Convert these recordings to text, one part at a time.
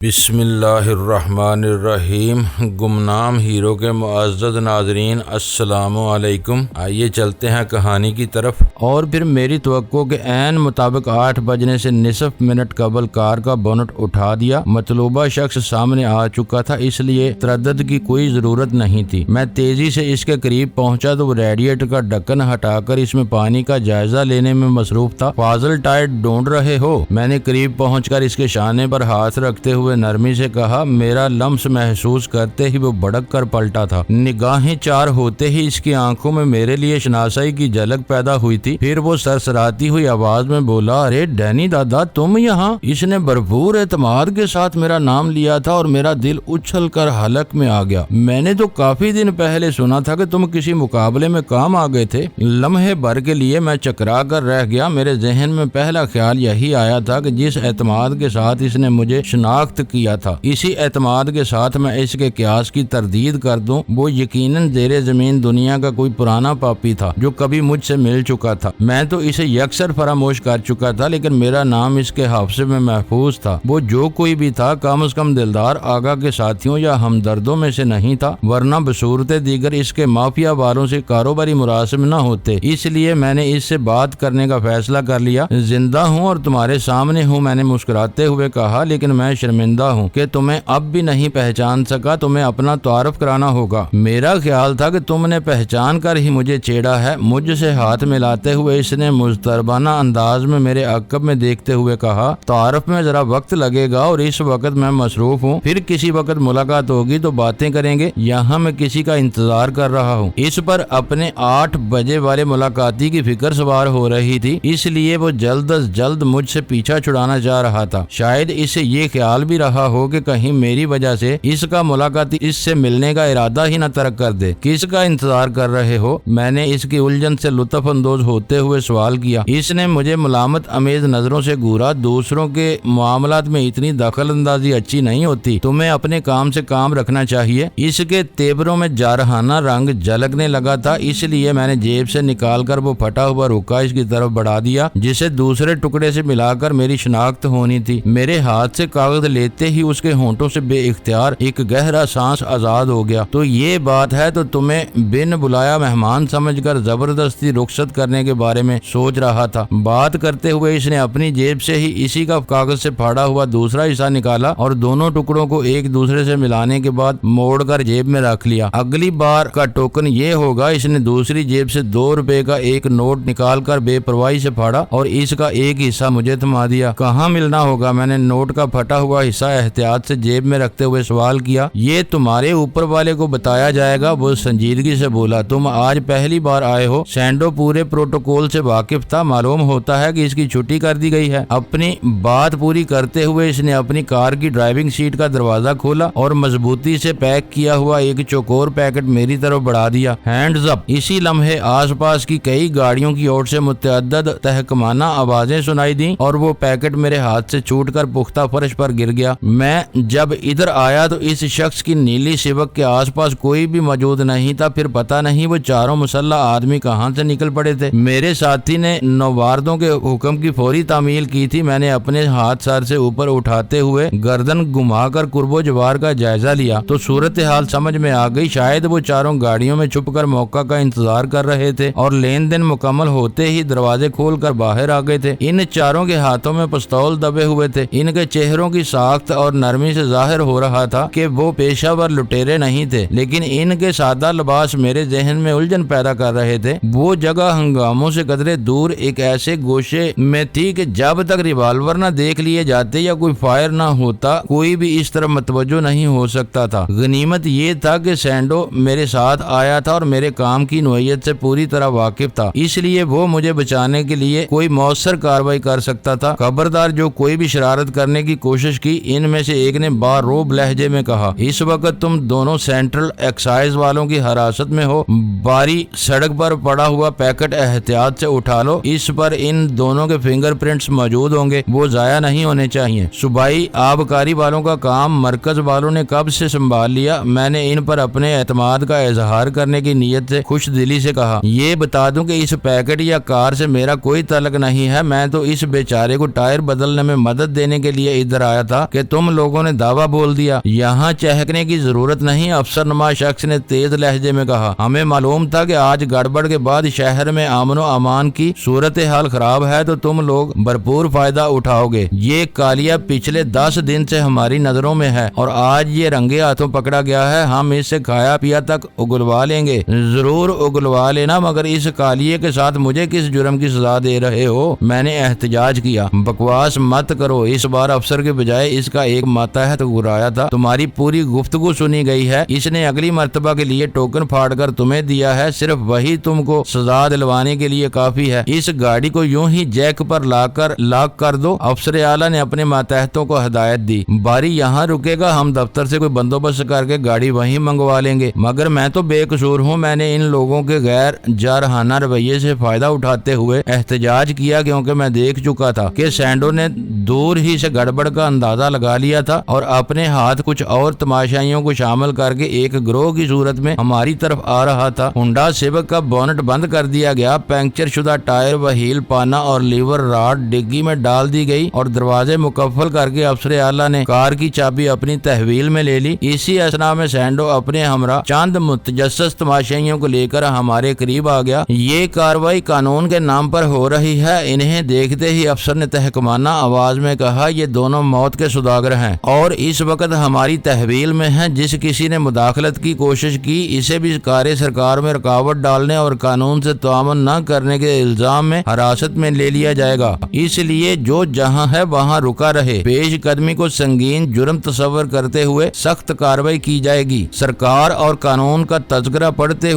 بسم اللہ الرحمن الرحیم۔ گمنام ہیرو کے معزز ناظرین السلام علیکم۔ آئیے چلتے ہیں کہانی کی طرف۔ اور پھر میری توقع کے عین مطابق 8 بجنے سے نصف منٹ قبل کار کا بونٹ اٹھا دیا۔ مطلوبہ شخص سامنے آ چکا تھا، اس لیے تردد کی کوئی ضرورت نہیں تھی۔ میں تیزی سے اس کے قریب پہنچا تو وہ ریڈیٹر کا ڈھکن ہٹا کر اس میں پانی کا جائزہ لینے میں مصروف تھا۔ فاضل ٹائر ڈھونڈ رہے ہو؟ میں نے قریب پہنچ کر اس کے شانے پر ہاتھ رکھتے ہوئے نرمی سے کہا۔ میرا لمس محسوس کرتے ہی وہ بھڑک کر پلٹا تھا۔ نگاہیں چار ہوتے ہی اس کی آنکھوں میں میرے لیے شناسائی کی جھلک پیدا ہوئی تھی۔ پھر وہ سرسراتی ہوئی آواز میں بولا، ارے ڈینی دادا، تم یہاں؟ اس نے بھرپور اعتماد کے ساتھ میرا نام لیا تھا اور میرا دل اچھل کر حلق میں آ گیا۔ میں نے تو کافی دن پہلے سنا تھا کہ تم کسی مقابلے میں کام آ گئے تھے۔ لمحے بھر کے لیے میں چکرا کر رہ گیا۔ میرے ذہن میں پہلا خیال یہی آیا تھا کہ جس اعتماد کے ساتھ اس نے مجھے شناخت کیا تھا، اسی اعتماد کے ساتھ میں اس کے قیاس کی تردید کر دوں۔ وہ یقیناً زیر زمین دنیا کا کوئی پرانا پاپی تھا جو کبھی مجھ سے مل چکا تھا۔ میں تو اسے یکسر فراموش کر چکا تھا، لیکن میرا نام اس کے حافظے میں محفوظ تھا۔ وہ جو کوئی بھی تھا، کم از کم دلدار آغا کے ساتھیوں یا ہمدردوں میں سے نہیں تھا، ورنہ بصورت دیگر اس کے مافیا والوں سے کاروباری مراسم نہ ہوتے۔ اس لیے میں نے اس سے بات کرنے کا فیصلہ کر لیا۔ زندہ ہوں اور تمہارے سامنے ہوں، میں نے مسکراتے ہوئے کہا، لیکن میں شرمندہ ہوں کہ تمہیں اب بھی نہیں پہچان سکا۔ تمہیں اپنا تعارف کرانا ہوگا۔ میرا خیال تھا کہ تم نے پہچان کر ہی مجھے چھیڑا ہے۔ مجھ سے ہاتھ ملاتے ہوئے اس نے مضطربانہ انداز میں میرے عقب میں دیکھتے ہوئے کہا، تعارف میں ذرا وقت لگے گا اور اس وقت میں مصروف ہوں۔ پھر کسی وقت ملاقات ہوگی تو باتیں کریں گے۔ یہاں میں کسی کا انتظار کر رہا ہوں۔ اس پر اپنے 8 بجے والے ملاقاتی کی فکر سوار ہو رہی تھی، اس لیے وہ جلد از جلد مجھ سے پیچھا چھڑانا چاہ رہا تھا۔ شاید اسے یہ خیال بھی رہا ہو کہ کہیں میری وجہ سے اس کا ملاقاتی اس سے ملنے کا ارادہ ہی نہ ترک کر دے۔ کس کا انتظار کر رہے ہو؟ میں نے اس کی الجھن سے لطف اندوز ہوتے ہوئے سوال کیا۔ اس نے مجھے ملامت امیز نظروں سے گھورا۔ دوسروں کے معاملات میں اتنی دخل اندازی اچھی نہیں ہوتی، تمہیں اپنے کام سے کام رکھنا چاہیے۔ اس کے تیبروں میں جارحانہ رنگ جھلکنے لگا تھا، اس لیے میں نے جیب سے نکال کر وہ پھٹا ہوا رکا اس کی طرف بڑھا دیا جسے دوسرے ٹکڑے سے ملا کر میری شناخت ہونی تھی۔ میرے ہاتھ سے کاغذ لیتے ہی اس کے ہونٹوں سے بے اختیار ایک گہرا سانس آزاد ہو گیا۔ تو یہ بات ہے، تو تمہیں بن بلایا مہمان سمجھ کر زبردستی رخصت کرنے کے بارے میں سوچ رہا تھا۔ بات کرتے ہوئے اس نے اپنی جیب سے ہی اسی کا کاغذ سے پھاڑا ہوا دوسرا حصہ نکالا اور دونوں ٹکڑوں کو ایک دوسرے سے ملانے کے بعد موڑ کر جیب میں رکھ لیا۔ اگلی بار کا ٹوکن یہ ہوگا۔ اس نے دوسری جیب سے 2 روپے کا ایک نوٹ نکال کر بے پرواہی سے پھاڑا اور اس کا ایک حصہ مجھے تھما دیا۔ کہاں ملنا ہوگا؟ میں نے نوٹ کا پھٹا ہوا حصہ احتیاط سے جیب میں رکھتے ہوئے سوال کیا۔ یہ تمہارے اوپر والے کو بتایا جائے گا، وہ سنجیدگی سے بولا۔ تم آج پہلی بار آئے ہو؟ سینڈو پورے پروٹوکول سے واقف تھا۔ معلوم ہوتا ہے کہ اس کی چھٹی کر دی گئی ہے۔ اپنی بات پوری کرتے ہوئے اس نے اپنی کار کی ڈرائیونگ سیٹ کا دروازہ کھولا اور مضبوطی سے پیک کیا ہوا ایک چوکور پیکٹ میری طرف بڑھا دیا۔ ہینڈز اپ۔ اسی لمحے آس پاس کی کئی گاڑیوں کی اور سے متعدد تحکمانہ آوازیں سنائی دیں اور وہ پیکٹ میرے ہاتھ سے چھوٹ کر پختہ فرش پر گر گیا۔ میں جب ادھر آیا تو اس شخص کی نیلی سبق کے آس پاس کوئی بھی موجود نہیں تھا۔ پھر پتہ نہیں وہ چاروں مسلح آدمی کہاں سے نکل پڑے تھے۔ میرے ساتھی نے نوواردوں کے حکم کی فوری تعمیل کی تھی۔ میں نے اپنے ہاتھ سر سے اوپر اٹھاتے ہوئے گردن گھما کر قرب و جوار کا جائزہ لیا تو صورتحال سمجھ میں آ گئی۔ شاید وہ چاروں گاڑیوں میں چھپ کر موقع کا انتظار کر رہے تھے اور لین دین مکمل ہوتے ہی دروازے کھول کر باہر آ گئے تھے۔ ان چاروں کے ہاتھوں میں پستول دبے ہوئے تھے۔ ان کے چہروں کی ساخت اور نرمی سے ظاہر ہو رہا تھا کہ وہ پیشہ ور لٹیرے نہیں تھے، لیکن ان کے سادہ لباس میرے ذہن میں الجھن پیدا کر رہے تھے۔ وہ جگہ ہنگاموں سے قدرے دور ایک ایسے گوشے میں تھی کہ جب تک ریوالور نہ دیکھ لیے جاتے یا کوئی فائر نہ ہوتا، کوئی بھی اس طرف متوجہ نہیں ہو سکتا تھا۔ غنیمت یہ تھا کہ سینڈو میرے ساتھ آیا تھا اور میرے کام کی نوعیت سے پوری طرح واقف تھا، اس لیے وہ مجھے بچانے کے لیے کوئی مؤثر کارروائی کر سکتا تھا۔ خبردار، جو کوئی بھی شرارت کرنے کی کوشش کی۔ ان میں سے ایک نے باروب لہجے میں کہا، اس وقت تم دونوں سینٹرل ایکسائز والوں کی حراست میں ہو۔ باری سڑک پر پڑا ہوا پیکٹ احتیاط سے اٹھا لو، اس پر ان دونوں کے فنگر پرنٹس موجود ہوں گے، وہ ضائع نہیں ہونے چاہیے۔ صوبائی آبکاری والوں کا کام مرکز والوں نے کب سے سنبھال لیا؟ میں نے ان پر اپنے اعتماد کا اظہار کرنے کی نیت سے خوش دلی سے کہا۔ یہ بتا دوں کہ اس پیکٹ یا کار سے میرا کوئی تعلق نہیں ہے، میں تو اس بیچارے کو ٹائر بدلنے میں مدد دینے کے لیے ادھر آیا تھا۔ کہ تم لوگوں نے دعویٰ بول دیا۔ یہاں چہکنے کی ضرورت نہیں، افسر نما شخص نے تیز لہجے میں کہا۔ ہمیں معلوم تھا کہ آج گڑبڑ کے بعد شہر میں امن و امان کی صورتحال خراب ہے تو تم لوگ بھرپور فائدہ اٹھاؤ گے۔ یہ کالیا پچھلے 10 دن سے ہماری نظروں میں ہے اور آج یہ رنگے ہاتھوں پکڑا گیا ہے۔ ہم اس سے کھایا پیا تک اگلوا لیں گے۔ ضرور اگلوا لینا، مگر اس کالیے کے ساتھ مجھے کس جرم کی سزا دے رہے ہو؟ میں نے احتجاج کیا۔ بکواس مت کرو، اس بار افسر کے بجائے اس کا ایک ماتحت گرایا تھا۔ تمہاری پوری گفتگو سنی گئی ہے، اس نے اگلی مرتبہ کے لیے ٹوکن پھاڑ کر تمہیں دیا ہے، صرف وہی تم کو سزا دلوانے کے لیے کافی ہے۔ اس گاڑی کو یوں ہی جیک پر لاک کر دو۔ افسر اعلیٰ نے اپنے ماتحتوں کو ہدایت دی۔ باری یہاں رکے گا، ہم دفتر سے کوئی بندوبست کر کے گاڑی وہیں منگوا لیں گے۔ مگر میں تو بے قصور ہوں، میں نے ان لوگوں کے غیر جارحانہ رویے سے فائدہ اٹھاتے ہوئے احتجاج کیا، کیونکہ میں دیکھ چکا تھا کہ سینڈو نے دور ہی سے گڑبڑ کا اندازہ لگا لیا تھا اور اپنے ہاتھ کچھ اور تماشائیوں کو شامل کر کے ایک گروہ کی صورت میں ہماری طرف آ رہا تھا۔ ہونڈا سیوک کا بونٹ بند کر دیا گیا، پنکچر شدہ ٹائر، وہیل پانا اور لیور راڈ ڈگی میں ڈال دی گئی اور دروازے مکفل کر کے افسر اعلیٰ نے کار کی چابی اپنی تحویل میں لے لی۔ اسی اثنا میں سینڈو اپنے ہمراہ چند متجسس تماشائیوں کو لے کر ہمارے قریب آ گیا۔ یہ کاروائی قانون کے نام پر ہو رہی ہے۔ انہیں دیکھتے ہی افسر نے تحکمانہ آواز میں کہا، یہ دونوں موت کے سوداگر ہیں اور اس وقت ہماری تحویل میں ہیں۔ جس کسی نے مداخلت کی کوشش کی اسے بھی کار سرکار میں رکاوٹ ڈالنے اور قانون سے تعامل نہ کرنے کے الزام میں حراست میں لے لیا جائے گا۔ اس لیے جو جہاں ہے وہاں رکا رہے۔ پیش قدمی کو سنگین جرم تصور کرتے ہوئے سخت کاروائی کی جائے گی۔ سرکار اور قانون کا تذکرہ بڑھتے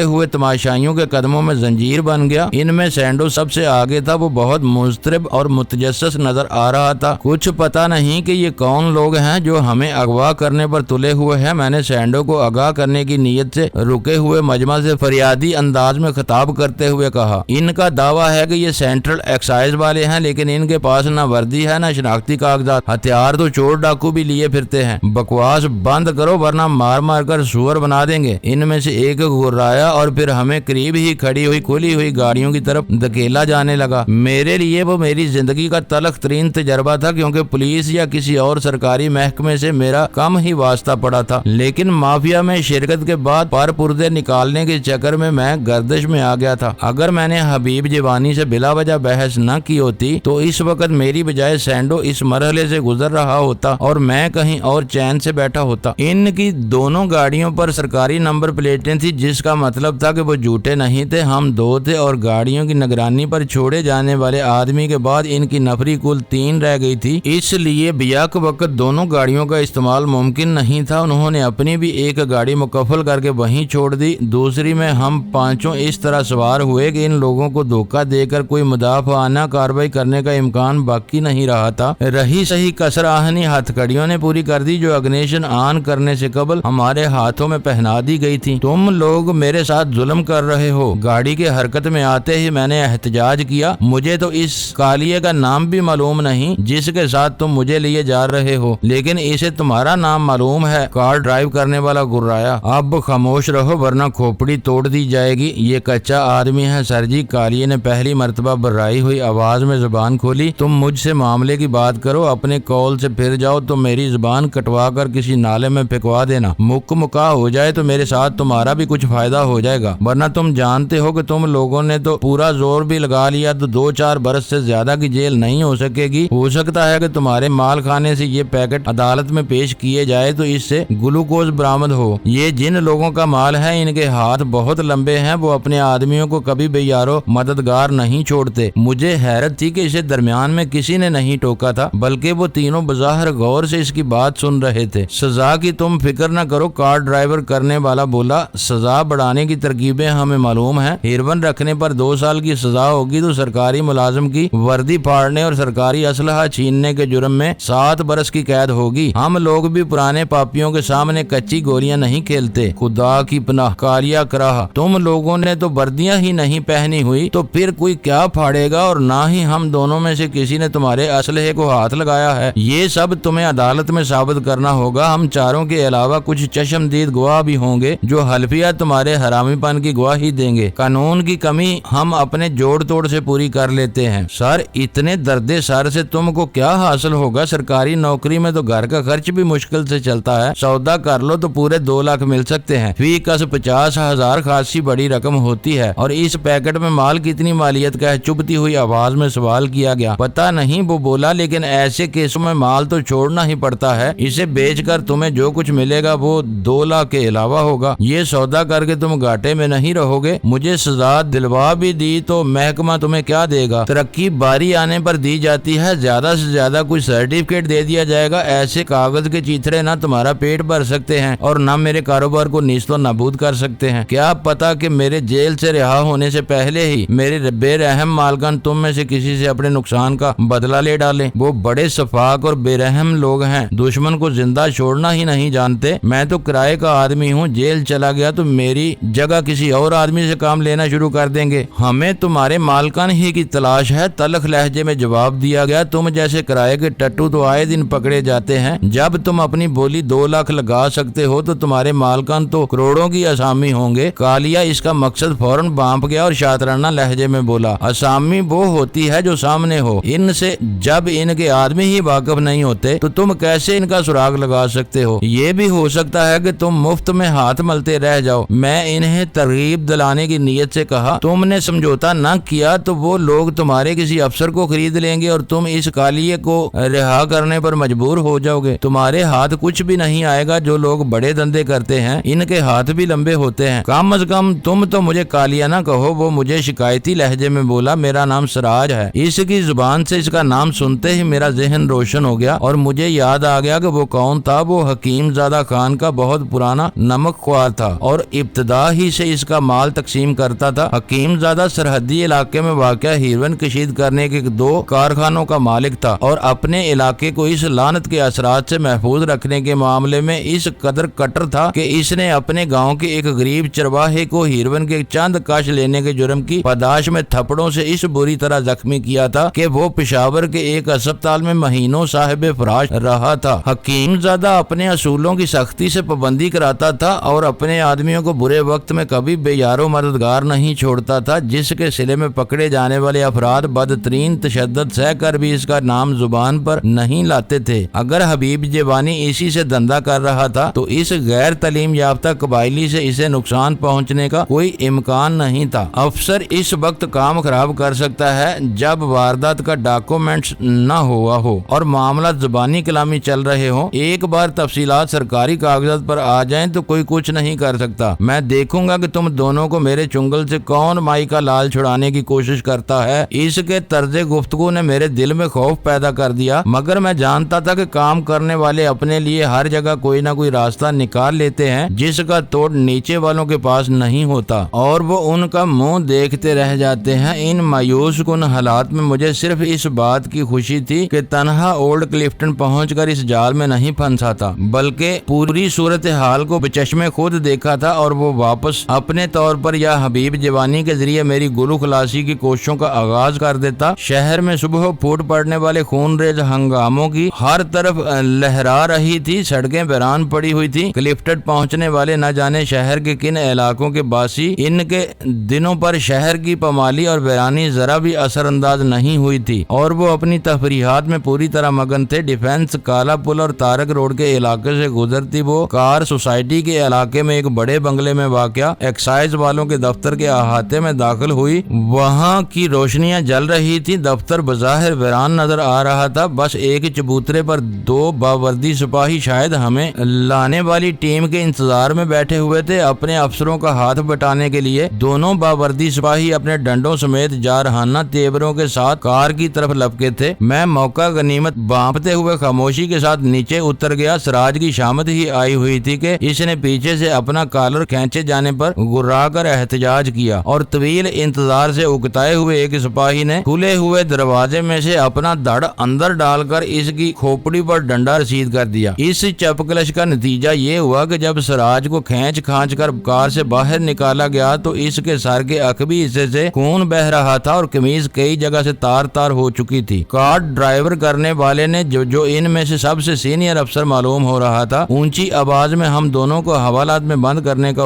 ہوئے تماشائیوں کے قدموں میں زنجیر بن گیا۔ ان میں سینڈو سب سے آگے تھا۔ وہ بہت مضطرب اور متجسس نظر آ رہا تھا۔ کچھ پتا نہیں کہ یہ کون لوگ ہیں جو ہمیں اغوا کرنے پر تلے ہوئے ہیں۔ میں نے سینڈو کو آگاہ کرنے کی نیت سے رکے ہوئے مجمع سے فریادی انداز میں خطاب کرتے ہوئے کہا، ان کا دعویٰ ہے کہ یہ سینٹرل ایکسائز والے ہیں، لیکن ان کے پاس نہ وردی ہے نہ شناختی کاغذات، ہتھیار تو چور ڈاکو بھی لیے پھرتے ہیں۔ بکواس بند کرو ورنہ مار مار کر سور بنا دیں گے۔ ان میں سے ایک گرایا اور پھر ہمیں قریب ہی کھڑی ہوئی کھلی ہوئی گاڑیوں کی طرف دھکیلا جانے لگا۔ میرے لیے وہ میری زندگی کا تلخ ترین تجربہ تھا، کیونکہ پولیس یا کسی اور سرکاری محکمے سے میرا کم ہی واسطہ پڑا تھا، لیکن مافیا میں شرکت کے بعد پر پردے نکالنے کے چکر میں گردش میں آ گیا تھا۔ اگر میں نے حبیب جوانی سے بلا وجہ بحث نہ کی ہوتی تو اس وقت میری بجائے سینڈو اس مرحلے سے گزر رہا ہوتا اور میں کہیں اور چین سے بیٹھا ہوتا۔ ان کی دونوں گاڑیوں پر سرکاری نمبر پلیٹیں تھیں، جس کا مطلب تھا کہ وہ جھوٹے نہیں تھے، ہم 2 تھے اور گاڑیوں کی نگرانی پر چھوڑے جانے والے آدمی کے بعد ان کی نفری کل 3 رہ گئی تھی۔ اس لیے بیک وقت دونوں گاڑیوں کا استعمال ممکن نہیں تھا۔ انہوں نے اپنی بھی ایک گاڑی مکفل کر کے وہیں چھوڑ دی، دوسری میں ہم 5 اس طرح سوار ہوئے کہ ان لوگوں کو دھوکہ دے کر کوئی مدافعانہ کارروائی کرنے کا امکان باقی نہیں رہا تھا۔ رہی صحیح کسر آہنی ہتھ کڑیوں نے پوری کر دی جو اگنیشن آن کرنے سے قبل ہمارے ہاتھوں میں پہنا دی گئی تھی۔ تم لوگ میرے ساتھ ظلم کر رہے ہو۔ گاڑی کے حرکت میں آتے ہی میں نے احتجاج کیا، مجھے تو اس کالیے کا نام بھی معلوم نہیں جس کے ساتھ تم مجھے لیے جا رہے ہو، لیکن اسے تمہارا نام معلوم ہے۔ کار ڈرائیو کرنے والا گرایا، اب خاموش رہو ورنہ کھوپڑی توڑ دی جائے گی۔ یہ کچا آدمی ہے سر جی، کالیے نے پہلی مرتبہ بررائی ہوئی آواز میں زبان کھولی۔ تم مجھ سے معاملے کی بات کرو، اپنے کال سے پھر جاؤ تو میری زبان کٹوا کر کسی نالے میں پھینکوا دینا۔ مکہ ہو جائے تو میرے ساتھ تمہارا بھی کچھ فائدہ ہو جائے گا، ورنہ تم جانتے ہو کہ تم لوگوں نے تو پورا زور بھی لگا لیا تو 2-4 برس سے زیادہ کی جیل نہیں ہو سکے گی۔ ہو سکتا ہے کہ تمہارے مال خانے سے یہ پیکٹ عدالت میں پیش کیے جائے تو اس سے گلوکوز برآمد ہو۔ یہ جن لوگوں کا مال ہے ان کے ہاتھ بہت لمبے ہیں، وہ اپنے آدمیوں کو کبھی بے یارو مددگار نہیں چھوڑتے۔ مجھے حیرت تھی کہ اسے درمیان میں کسی نے نہیں ٹوکا تھا، بلکہ وہ تینوں بظاہر غور سے اس کی بات سن رہے تھے۔ سزا کی تم فکر نہ کرو، کار ڈرائیور کرنے والا بولا، سزا بڑھانے کی ترکیبیں ہمیں معلوم ہیں۔ ہیروین رکھنے پر 2 سال کی سزا ہوگی تو سرکاری ملازم کی وردی پھاڑنے اور سرکاری اسلحہ چھیننے کے جرم میں 7 برس کی قید ہوگی۔ ہم لوگ بھی پرانے پاپیوں کے سامنے کچی گولیاں نہیں کھیلتے۔ خدا کی پناہ کالیا کراہ، تم لوگوں نے تو وردیاں ہی نہیں پہنی ہوئی تو پھر کوئی کیا پھاڑے گا، اور نہ ہی ہم دونوں میں سے کسی نے تمہارے اسلحے کو ہاتھ لگایا ہے۔ یہ سب تمہیں عدالت میں ثابت کرنا ہوگا۔ ہم چاروں کے علاوہ کچھ چشمدید گواہ بھی ہوں گے جو حلفیہ تمہارے حرامی پن کی گواہی دیں گے۔ قانون کی کمی ہم اپنے جوڑ توڑ سے پوری کر لیتے ہیں۔ سر، اتنے درد سر سے تم کو کیا حاصل ہوگا, سرکاری نوکری میں تو گھر کا خرچ بھی مشکل سے چلتا ہے, سودا کر لو تو پورے 2 لاکھ مل سکتے ہیں, فی کس 50,000 خاصی بڑی رقم ہوتی ہے. اور اس پیکٹ میں مال کتنی مالیت کا ہے؟ چبھتی ہوئی آواز میں سوال کیا گیا. پتہ نہیں, وہ بولا, لیکن ایسے کیسوں میں مال تو چھوڑنا ہی پڑتا ہے, اسے بیچ کر تمہیں جو کچھ ملے گا وہ 2 لاکھ کے علاوہ ہوگا. یہ سودا کر کے تم گھاٹے میں نہیں رہو گے. مجھے سزا دلوا بھی دی تو محکمہ تمہیں کیا دے گا؟ ترقی باری آنے پر دی جاتی ہے, زیادہ سے زیادہ کچھ سرٹیفکیٹ دے دیا جائے گا. ایسے کاغذ کے چیتڑے نہ تمہارا پیٹ بھر سکتے ہیں اور نہ میرے کاروبار کو نیست و نابود کر سکتے ہیں. کیا پتا کہ میرے جیل سے رہا ہونے سے پہلے ہی میرے بے رحم مالکان تم میں سے کسی سے اپنے نقصان کا بدلہ لے ڈالیں. وہ بڑے شفاق اور بے رحم لوگ ہیں, دشمن کو زندہ چھوڑنا ہی نہیں جانتے. میں تو کرائے کا آدمی ہوں, جیل چلا گیا تو میری جگہ کسی اور آدمی سے کام لینا شروع کر دیں گے. ہمیں تمہارے مالکان ہی کی تلاش ہے, تلخ لہجے میں جواب دیا گیا. تم جیسے کرائے کے ٹٹو تو آئے دن پکڑے جاتے ہیں. جب تم اپنی بولی 2 لاکھ لگا سکتے ہو تو تمہارے مالکان تو کروڑوں کی اسامی ہوں گے. کالیا اس کا مقصد فوراً بانپ گیا اور شاطرانہ لہجے میں بولا, اسامی وہ ہوتی ہے جو سامنے ہو, ان سے جب ان کے آدمی ہی واقف نہیں ہوتے تو تم کیسے ان کا سراغ لگا سکتے ہو؟ یہ بھی ہو سکتا ہے کہ تم مفت میں ہاتھ ملتے رہ جاؤ. میں انہیں ترغیب دلانے کی نیت سے کہا, تم نے سمجھوتا نہ کیا تو وہ لوگ تمہارے کسی افسر کو خرید لیں گے اور تم اس کالیے کو رہا کرنے پر مجبور ہو جاؤ گے. تمہارے ہاتھ کچھ بھی نہیں آئے گا. جو لوگ بڑے دھندے کرتے ہیں ان کے ہاتھ بھی لمبے ہوتے ہیں. کم از کم تم تو مجھے کالیا نہ کہو. وہ مجھے شکایتی لہجے میں بولا, میرا نام سراج ہے. اس کی زبان سے اس کا نام سنتے ہی میرا ذہن روشن ہو گیا اور مجھے یاد آ گیا کہ وہ کون تھا. وہ حکیم زادہ خان کا بہت پرانا نمک خوار تھا اور ابتدا ہی سے اس کا مال تقسیم کرتا تھا. حکیم زادہ سرحدی علاقے میں واقع ہیروئن کشید کرنے کے 2 کارخانوں کا مالک تھا اور اپنے علاقے کو اس لعنت کے اثرات سے محفوظ رکھنے کے معاملے میں اس قدر کٹر تھا کہ اس نے اپنے گاؤں کے ایک غریب چرواہے کو ہیروئن کے چند کاش لینے کے جرم کی پاداش میں تھپڑوں سے اس بری طرح زخمی کیا تھا کہ وہ پشاور کے ایک اسپتال میں مہینوں صاحب فراش رہا تھا. حکیم زادہ اپنے اصولوں کی سختی سے پابندی کراتا تھا اور اپنے آدمیوں کو برے وقت میں کبھی بے یار و مددگار نہیں چھوڑتا تھا. جس کے سلے میں پکڑے جانے والے افراد بدترین تشدد سہ کر بھی اس کا نام زبان پر نہیں لاتے تھے. اگر حبیب جوانی اسی سے دھندا کر رہا تھا تو اس غیر تعلیم یافتہ قبائلی سے اسے نقصان پہنچنے کا کوئی امکان نہیں تھا. افسر اس وقت کام خراب کر سکتا ہے جب واردات کا ڈاکومنٹس نہ ہوا ہو اور معاملات زبانی کلامی چل رہے ہوں. ایک بار تفصیلات سرکاری کاغذات پر آ جائیں تو کوئی کچھ نہیں کر سکتا. میں دیکھوں گا کہ تم دونوں کو میرے چنگل سے کون مائی کا لال چھڑانے کی کوشش کرتا ہے. اس کے طرز گفتگو نے میرے دل میں خوف پیدا کر دیا, مگر میں جانتا تھا کہ کام کرنے والے اپنے لیے ہر جگہ کوئی نہ کوئی راستہ نکال لیتے ہیں جس کا توڑ نیچے والوں کے پاس نہیں ہوتا اور وہ ان کا منہ دیکھتے رہ جاتے ہیں. ان مایوس کن حالات میں مجھے صرف اس بات کی خوشی تھی کہ تنہا اولڈ کلفٹن پہنچ کر اس جال میں نہیں پھنسا تھا بلکہ پوری صورتحال کو بچشمے خود دیکھا تھا اور وہ واپس اپنے طور پر یا حبیب جوانی کے ذریعے میری گلو خلاصی کی کوششوں کا آغاز کر دیتا. شہر میں صبح پھوٹ پڑنے والے خون ریز ہنگاموں کی ہر طرف لہرا رہی تھی. سڑکیں ویران پڑی ہوئی تھی. کلفٹن پہنچنے والے نہ جانے شہر کے کن علاقوں کے باسی. ان کے دنوں پر شہر کی پامالی اور ویرانی ذرا بھی اثر انداز نہیں ہوئی تھی اور وہ اپنی تفریحات میں پوری طرح مگن تھے. ڈیفنس, کالا پل اور تارک روڈ کے علاقے سے گزرتی وہ کار سوسائٹی کے علاقے میں ایک بڑے بنگلے میں واقع ایکسائز والوں کے دفتر کے احاطے میں داخل ہوئی. وہاں کی روشنیاں جل رہی تھی. دفتر بظاہر ویران نظر آ رہا تھا. بس ایک چبوترے پر 2 باوردی سپاہی شاید ہمیں لانے والی ٹیم کے انتظار میں بیٹھے ہوئے تھے اپنے افسروں کا ہاتھ بٹانے کے لیے. دونوں باوردی سپاہی اپنے ڈنڈوں سمیت جارحانہ تیوروں کے ساتھ کار کی طرف لپکے تھے. میں موقع غنیمت بانپتے ہوئے خاموشی کے ساتھ نیچے اتر گیا. سراج کی شامت ہی آئی ہوئی تھی کہ اس نے پیچھے سے اپنا کالر کھینچے جانے پر گرا کر احتجاج کیا اور طویل انتظار سے اکتائے ہوئے ایک سپاہی نے کھلے ہوئے دروازے میں سے اپنا دھڑ اندر ڈال کر اس کی کھوپڑی پر ڈنڈا رسید کر دیا. اس چپکلش کا نتیجہ یہ ہوا کہ جب سراج کو کھینچ کر کار سے باہر نکالا گیا تو اس کے سر کے عقبی حصے سے خون بہ رہا تھا اور قمیض کئی جگہ سے تار تار ہو چکی تھی. کار ڈرائیور کرنے والے نے جو ان میں سے سب سے سینئر افسر معلوم ہو رہا تھا اونچی آواز میں ہم دونوں کو حوالات میں بند کرنے کا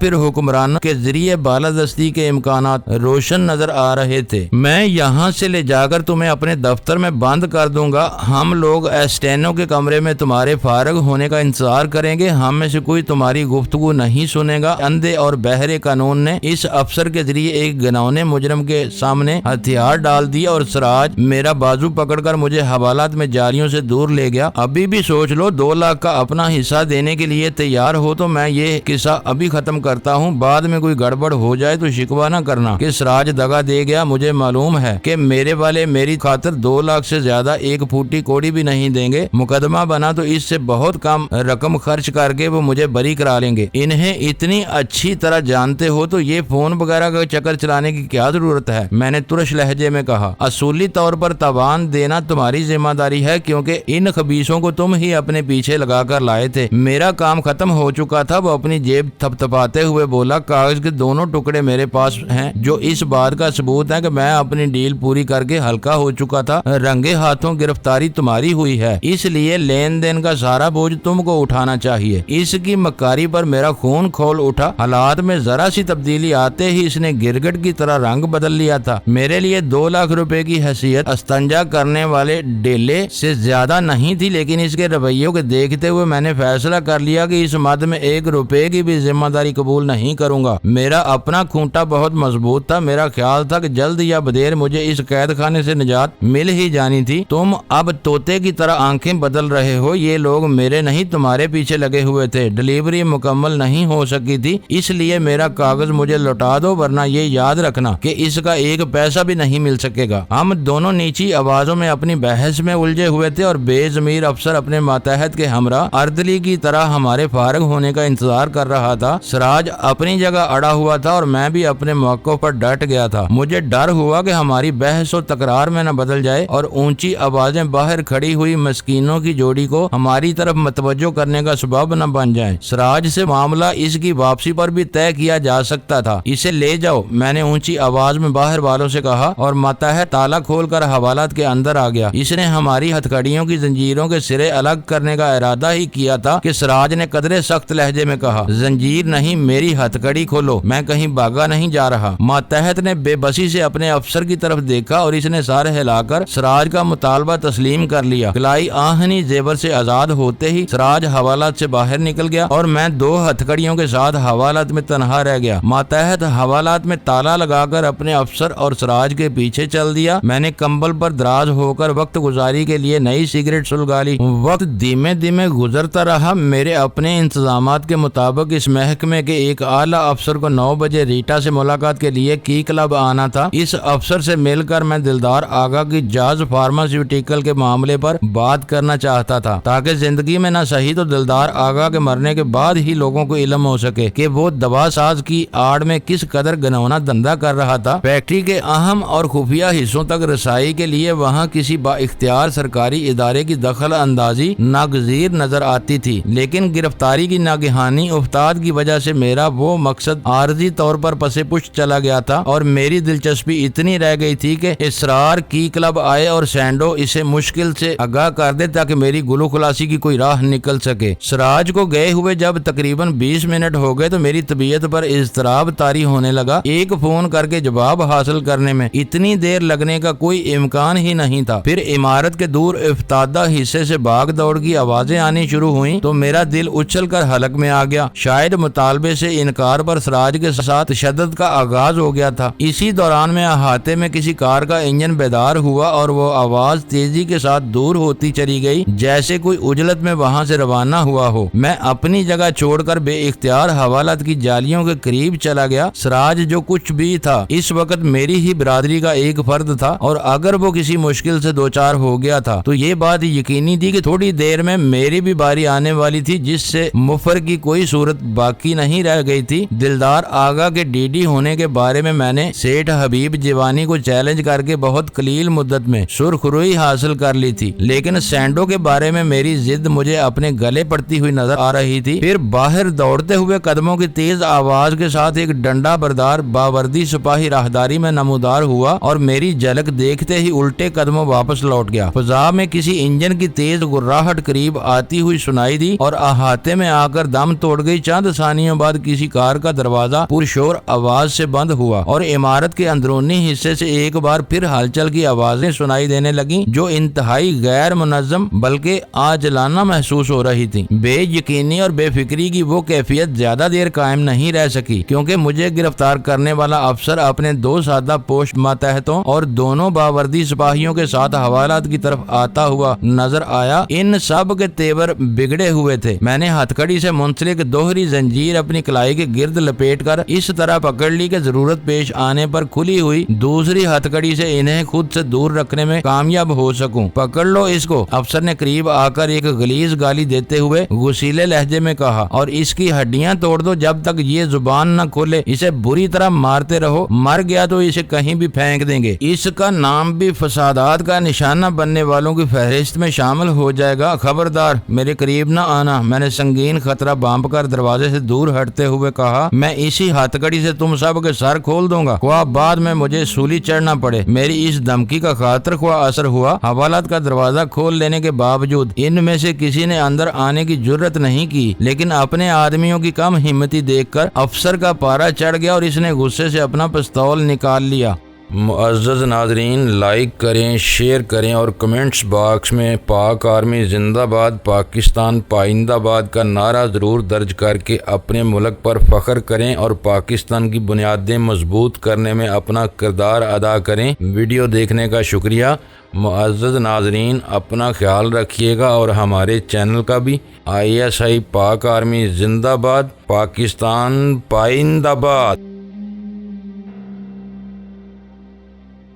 پھر حکمرانوں کے ذریعے بالادستی کے امکانات روشن نظر آ رہے تھے۔ میں یہاں سے لے جا کر تمہیں اپنے دفتر میں بند کر دوں گا، ہم لوگ ایسٹینو کے کمرے میں تمہارے فارغ ہونے کا انتظار کریں گے، ہم میں سے کوئی تمہاری گفتگو نہیں سنے گا۔ اندھے اور بہرے قانون نے اس افسر کے ذریعے ایک گنونے مجرم کے سامنے ہتھیار ڈال دیا اور سراج میرا بازو پکڑ کر مجھے حوالات میں جاریوں سے دور لے گیا۔ ابھی بھی سوچ لو، 2 لاکھ کا اپنا حصہ دینے کے لیے تیار ہو تو میں یہ قصہ ابھی ختم کرتا ہوں، بعد میں کوئی گڑبڑ ہو جائے تو شکوہ نہ کرنا کہ سراج دگا دے گیا۔ مجھے معلوم ہے کہ میرے والے میری خاطر 2 لاکھ سے زیادہ ایک پھوٹی کوڑی بھی نہیں دیں گے، مقدمہ بنا تو اس سے بہت کم رقم خرچ کر کے وہ مجھے بری کرا لیں گے۔ انہیں اتنی اچھی طرح جانتے ہو تو یہ فون وغیرہ کا چکر چلانے کی کیا ضرورت ہے؟ میں نے ترش لہجے میں کہا۔ اصولی طور پر تاوان دینا تمہاری ذمہ داری ہے، کیونکہ ان خبیثوں کو تم ہی اپنے پیچھے لگا کر لائے تھے۔ میرا کام ختم ہو چکا تھا۔ وہ اپنی جیب تھپتھپاتے ہوئے بولا، کاغذ کے 2 ٹکڑے میرے پاس ہیں جو اس بات کا ثبوت ہے کہ میں اپنی ڈیل پوری کر کے ہلکا ہو چکا تھا۔ رنگے ہاتھوں گرفتاری تمہاری ہوئی ہے، اس لیے لین دین کا سارا بوجھ تم کو اٹھانا چاہیے۔ اس کی مکاری پر میرا خون کھول اٹھا۔ حالات میں ذرا سی تبدیلی آتے ہی اس نے گرگٹ کی طرح رنگ بدل لیا تھا۔ میرے لیے 2 لاکھ روپے کی حیثیت استنجا کرنے والے ڈیلے سے زیادہ نہیں تھی، لیکن اس کے رویوں کو دیکھتے ہوئے میں نے فیصلہ کر لیا کہ اس مد میں 1 روپے کی بھی ذمہ داری قبول نہیں کروں گا۔ میرا اپنا کھونٹا بہت مضبوط تھا۔ میرا خیال تھا کہ جلد یا بدیر مجھے اس قید خانے سے نجات مل ہی جانی تھی۔ تم اب طوطے کی طرح آنکھیں بدل رہے ہو۔ یہ لوگ میرے نہیں تمہارے پیچھے لگے ہوئے تھے۔ ڈلیوری مکمل نہیں ہو سکی تھی، اس لیے میرا کاغذ مجھے لوٹا دو، ورنہ یہ یاد رکھنا کہ اس کا 1 پیسہ بھی نہیں مل سکے گا۔ ہم دونوں نیچی آوازوں میں اپنی بحث میں الجھے ہوئے تھے اور بے ضمیر افسر اپنے ماتحت کے ہمراہ اردلی کی طرح ہمارے فارغ ہونے کا انتظار کر رہا تھا۔ سراج اپنی جگہ اڑا ہوا تھا اور میں بھی اپنے موقف پر ڈٹ گیا تھا۔ مجھے ڈر ہوا کہ ہماری بحث و تکرار میں نہ بدل جائے اور اونچی آوازیں باہر کھڑی ہوئی مسکینوں کی جوڑی کو ہماری طرف متوجہ کرنے کا سبب نہ بن جائیں۔ سراج سے معاملہ اس کی واپسی پر بھی طے کیا جا سکتا تھا۔ اسے لے جاؤ، میں نے اونچی آواز میں باہر والوں سے کہا اور ماتحت تالا کھول کر حوالات کے اندر آ گیا۔ اس نے ہماری ہتھکڑیوں کی زنجیروں کے سرے الگ کرنے کا ارادہ ہی کیا تھا کہ سراج نے قدرے سخت لہجے میں کہا، زنجیر نہیں، میری ہتھکڑی کھولو، میں کہیں بھاگا نہیں جا رہا۔ ماتحت نے بے بسی سے اپنے افسر کی طرف دیکھا اور اس نے سر ہلا کر سراج کا مطالبہ تسلیم کر لیا۔ کلائی آہنی زیور سے آزاد ہوتے ہی سراج حوالات سے باہر نکل گیا اور میں 2 ہتھکڑیوں کے ساتھ حوالات میں تنہا رہ گیا۔ ماتحت حوالات میں تالا لگا کر اپنے افسر اور سراج کے پیچھے چل دیا۔ میں نے کمبل پر دراز ہو کر وقت گزاری کے لیے نئی سگریٹ سلگا لی۔ وقت دھیمے دھیمے گزرتا رہا۔ میرے اپنے انتظامات کے مطابق اس محکمے کے ایک اعلیٰ افسر کو 9 بجے ریٹا سے ملاقات کے لیے کی کلب آنا تھا۔ اس افسر سے مل کر میں دلدار آغا کی جاز فارماسیوٹیکل کے معاملے پر بات کرنا چاہتا تھا، تاکہ زندگی میں نہ صحیح تو دلدار آغا کے مرنے کے بعد ہی لوگوں کو علم ہو سکے کہ وہ دوا ساز کی آڑ میں کس قدر گنونا دھندا کر رہا تھا۔ فیکٹری کے اہم اور خفیہ حصوں تک رسائی کے لیے وہاں کسی با اختیار سرکاری ادارے کی دخل اندازی ناگزیر نظر آتی تھی، لیکن گرفتاری کی ناگہانی افتاد کی وجہ سے میرا وہ مقصد عارضی طور پر پسے پشت چلا گیا تھا اور میری دلچسپی اتنی رہ گئی تھی کہ اسرار کی کلب آئے اور سینڈو اسے مشکل سے آگاہ کر دے تاکہ میری گلو خلاصی کی کوئی راہ نکل سکے۔ سراج کو گئے ہوئے جب تقریباً 20 منٹ ہو گئے تو میری طبیعت پر اضطراب طاری ہونے لگا۔ ایک فون کر کے جواب حاصل کرنے میں اتنی دیر لگنے کا کوئی امکان ہی نہیں تھا۔ پھر عمارت کے دور افتادہ حصے سے بھاگ دوڑ کی آوازیں آنی شروع ہوئیں تو میرا دل اچھل کر حلق میں آ گیا۔ شاید مطالبے سے انکار پر سراج کے ساتھ تشدد کا آغاز ہو گیا تھا۔ اسی دوران میں احاطے میں کسی کار کا انجن بیدار ہوا اور وہ آواز تیزی کے ساتھ دور ہوتی چلی گئی، جیسے کوئی عجلت میں وہاں سے روانہ ہوا ہو۔ میں اپنی جگہ چھوڑ کر بے اختیار حوالات کی جالیوں کے قریب چلا گیا۔ سراج جو کچھ بھی تھا اس وقت میری ہی برادری کا ایک فرد تھا، اور اگر وہ کسی مشکل سے دوچار ہو گیا تھا تو یہ بات یقینی تھی کہ تھوڑی دیر میں میری بھی باری آنے والی تھی، جس سے مفر کی کوئی صورت باقی نہیں رہ گئی تھی۔ دلدار آغا کے ڈی ڈی ہونے کے بارے میں میں نے سیٹھ حبیب جیوانی کو چیلنج کر کے بہت قلیل مدت میں سرخ روئی حاصل کر لی تھی، لیکن سینڈو کے بارے میں میری ضد مجھے اپنے گلے پڑتی ہوئی نظر آ رہی تھی۔ پھر باہر دوڑتے ہوئے قدموں کی تیز آواز کے ساتھ ایک ڈنڈا بردار باوردی سپاہی راہداری میں نمودار ہوا اور میری جھلک دیکھتے ہی الٹے قدموں واپس لوٹ گیا۔ فضا میں کسی انجن کی تیز گراہٹ قریب آتی ہوئی سنائی دی اور احاطے میں آ کر دم توڑ گئی۔ چند ثانیوں بعد کسی کار کا دروازہ پرشور آواز سے بند ہوا اور عمارت کے اندرونی حصے سے ایک بار پھر ہلچل کی آوازیں سنائی دینے لگیں جو انتہائی غیر منظم بلکہ عاجلانہ محسوس ہو رہی تھی۔ بے یقینی اور بے فکری کی وہ کیفیت زیادہ دیر قائم نہیں رہ سکی، کیونکہ مجھے گرفتار کرنے والا افسر اپنے دو سادہ پوش ماتحتوں اور دونوں باوردی سپاہیوں کے ساتھ حوالات کی طرف آتا ہوا نظر آیا۔ ان سب کے تیور بگڑے ہوئے تھے۔ میں نے ہتھکڑی سے منسلک دوہری زنجیر اپنی کلائی کے گرد لپیٹ کر اس طرح پکڑ لی کہ ضرورت پیش آنے پر کھلی ہوئی دوسری ہتھکڑی سے انہیں خود سے دور رکھنے میں کامیاب ہو سکوں۔ پکڑ لو اس کو، افسر نے قریب آ کر ایک غلیظ گالی دیتے ہوئے غصیلے لہجے میں کہا، اور اس کی ہڈیاں توڑ دو جب تک یہ زبان نہ کھولے۔ اسے بری طرح مارتے رہو، مر گیا تو اسے کہیں بھی پھینک دیں گے۔ اس کا نام بھی فسادات کا نشانہ بننے والوں کی فہرست میں شامل ہو جائے گا۔ خبردار میرے قریب نہ آنا، میں نے سنگین خطرہ بانپ کر دروازے سے دور ہٹتے ہوئے کہا۔ میں اسی ہتھ کڑی سے تم سب کے سر کھول دوں گا، خواہ بعد میں مجھے سولی چڑھنا پڑے۔ میری اس دھمکی کا خاطر خواہ اثر ہوا۔ حوالات کا دروازہ کھول لینے کے باوجود ان میں سے کسی نے اندر آنے کی جرت نہیں کی، لیکن اپنے آدمیوں کی کم ہمتی دیکھ کر افسر کا پارا چڑھ گیا اور اس نے غصے سے اپنا پستول نکال لیا۔ معزز ناظرین، لائک کریں، شیئر کریں اور کمنٹس باکس میں پاک آرمی زندہ باد، پاکستان پائندہ باد کا نعرہ ضرور درج کر کے اپنے ملک پر فخر کریں اور پاکستان کی بنیادیں مضبوط کرنے میں اپنا کردار ادا کریں۔ ویڈیو دیکھنے کا شکریہ۔ معزز ناظرین، اپنا خیال رکھیے گا اور ہمارے چینل کا بھی۔ ISI پاک آرمی زندہ باد، پاکستان پائندہ باد۔